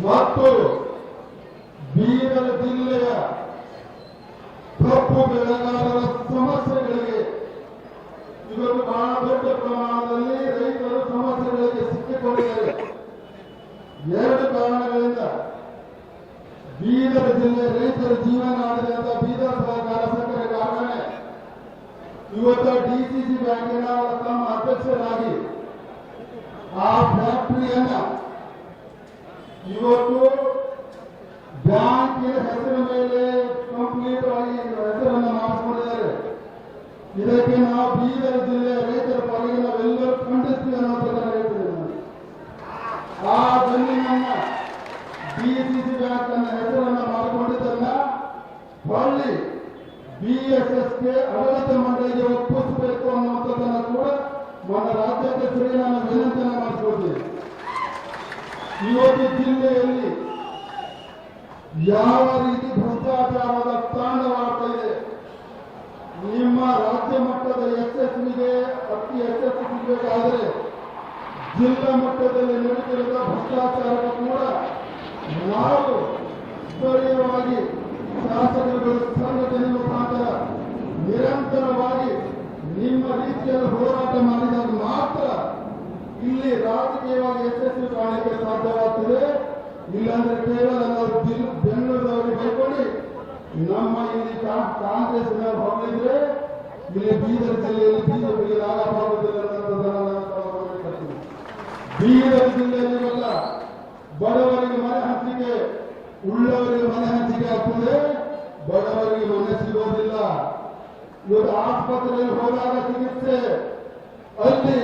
ಮತ್ತು ಬೀದರ್ ಜಿಲ್ಲೆಯ ಕಬ್ಬು ಬೆಳೆಗಾರರ ಸಮಸ್ಯೆಗಳಿಗೆ ಇವತ್ತು ಬಹಳ ದೊಡ್ಡ ಪ್ರಮಾಣದಲ್ಲಿ ರೈತರು ಸಮಸ್ಯೆಗಳಿಗೆ ಸಿಕ್ಕಿಕೊಂಡಿದ್ದಾರೆ. ಎರಡು ಕಾರಣಗಳಿಂದ ಬೀದರ್ ಜಿಲ್ಲೆ ರೈತರ ಜೀವನ ಆಡಿದಂತ ಬೀದರ್ ಸಹಕಾರ ಸಕ್ಕರೆ ಕಾರ್ಖಾನೆ ಇವತ್ತು ಡಿಸಿಸಿ ಬ್ಯಾಂಕಿನ ತಮ್ಮ ಅಧ್ಯಕ್ಷರಾಗಿ ಆ ಫ್ಯಾಕ್ಟರಿಯನ್ನ ಇವತ್ತು ಬ್ಯಾಂಕಿನ ಹೆಸರಿನ ಮೇಲೆ ಕಂಪ್ಲೀಟ್ ಆಗಿ ಹೆಸರನ್ನು ಮಾಡಿಸಿಕೊಂಡಿದ್ದಾರೆ. ಇದಕ್ಕೆ ನಾವು ಬೀದರ್ ಜಿಲ್ಲೆ ರೈತರ ಪರವಾಗಿ ನಾವೆಲ್ಲರೂ ಖಂಡಿಸ್ತೀವಿ ಅನ್ನೋದನ್ನ ಹೇಳ್ತೀವಿ. ಆ ಜಮೀನನ್ನ ಡಿಸಿಸಿ ಬ್ಯಾಂಕ್ ಅನ್ನ ಹೆಸರನ್ನ ಮಾಡಿಕೊಂಡಿದ್ದನ್ನ ಹೊಳ್ಳಿ ಬಿಎಸ್ಎಸ್ಗೆ ಆಡಳಿತ ಮಂಡಳಿಗೆ ಒಪ್ಪಿಸಬೇಕು ಅನ್ನುವಂಥದ್ದನ್ನು ಕೂಡ ನನ್ನ ರಾಜ್ಯಾಧ್ಯಕ್ಷರಿಗೆ ನಾನು ವಿನಂತಿಯನ್ನು ಮಾಡಿಕೊಳ್ತೇನೆ. ಇವತ್ತು ಜಿಲ್ಲೆಯಲ್ಲಿ ಯಾವ ರೀತಿ ಭ್ರಷ್ಟಾಚಾರದ ತಾಂಡವಾಡ್ತಾ ಇದೆ, ನಿಮ್ಮ ರಾಜ್ಯ ಮಟ್ಟದ ಯಶಸ್ವಿಗೆ ಅತಿ ಯಶಸ್ಸು ಸಿಗಬೇಕಾದರೆ ಜಿಲ್ಲಾ ಮಟ್ಟದಲ್ಲಿ ನಡೀತಿರುವ ಭ್ರಷ್ಟಾಚಾರದ ಕೂಡ ನಾವು ಸ್ಥಳೀಯವಾಗಿ ಶಾಸಕರುಗಳು ಸಂಘಟನೆ ಮುಖಾಂತರ ನಿರಂತರವಾಗಿ ನಿಮ್ಮ ರೀತಿಯಲ್ಲಿ ಹೋರಾಟ ಮಾಡಿದಾಗ ಮಾತ್ರ ಇಲ್ಲಿ ರಾಜಕೀಯವಾಗಿ ಯಶಸ್ವಿ ಕಾಣಲಿಕ್ಕೆ ಸಾಧ್ಯವಾಗ್ತದೆ. ಇಲ್ಲಾಂದ್ರೆ ಕೇವಲ ನಾವು ಬೆಂಗಳೂರವರಿಗೆ ಬೈಕೊಂಡು ನಮ್ಮ ಇಲ್ಲಿ ಕಾಂಗ್ರೆಸ್ನ ಹೊರಲಿದ್ರೆ ಇಲ್ಲಿ ಬೀದರ್ ಜಿಲ್ಲೆಯಲ್ಲಿ ಬಿಜೆಪಿಗೆ ಲಾಭವಾಗುವುದಿಲ್ಲ. ಬೀದರ್ ಜಿಲ್ಲೆಯಲ್ಲಿಲ್ಲ ಬಡವರಿಗೆ ಮನೆ ಹಂಚಿಕೆ, ಉಳ್ಳವರಿಗೆ ಮನೆ ಹಂಚಿಕೆ ಆಗ್ತದೆ, ಬಡವರಿಗೆ ಮನೆ ಸಿಗೋದಿಲ್ಲ. ಇವತ್ತು ಆಸ್ಪತ್ರೆಯಲ್ಲಿ ಹೋದಾಗ ಚಿಕಿತ್ಸೆ ಅಲ್ಲಿ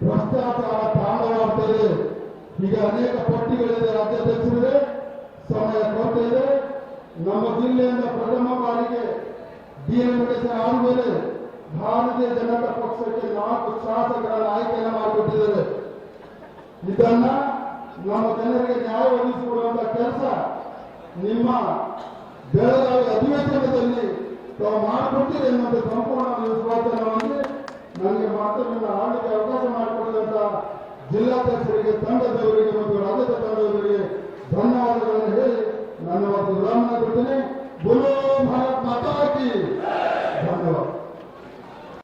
ಭ್ರಷ್ಟಾಚಾರ ತಾಂಡವಾಗ್ತದೆ. ಈಗ ಅನೇಕ ಪಟ್ಟಿಗಳಿದೆ. ರಾಜ್ಯಾಧ್ಯಕ್ಷರಿದೆ, ಸಮಯ ಕೊರತೆ ಇದೆ. ನಮ್ಮ ಜಿಲ್ಲೆಯಿಂದ ಪ್ರಥಮ ಬಾರಿಗೆ ಡಿಎಂಕೆ ಆದ್ಮೇಲೆ ಭಾರತೀಯ ಜನತಾ ಪಕ್ಷಕ್ಕೆ 4 ಶಾಸಕರನ್ನು ಆಯ್ಕೆಯನ್ನು ಮಾಡಿಕೊಟ್ಟಿದ್ದಾರೆ. ಇದನ್ನ ನಮ್ಮ ಜನರಿಗೆ ನ್ಯಾಯ ಒದಗಿಸಿಕೊಡುವಂತ ಕೆಲಸ ನಿಮ್ಮ ಬೆಳಗಾವಿ ಅಧಿವೇಶನದಲ್ಲಿ ತಾವು ಮಾಡಿಕೊಟ್ಟಿದೆ ಎನ್ನುವಂಥ ಸಂಪೂರ್ಣ ವಿಶ್ವಾಸವನ್ನು ನನಗೆ ಮಾತ್ರ ಆಡಳಿತ ಅವಕಾಶ ಮಾಡಿಕೊಡಿದಂತ ಜಿಲ್ಲಾಧ್ಯಕ್ಷರಿಗೆ ತಂಡ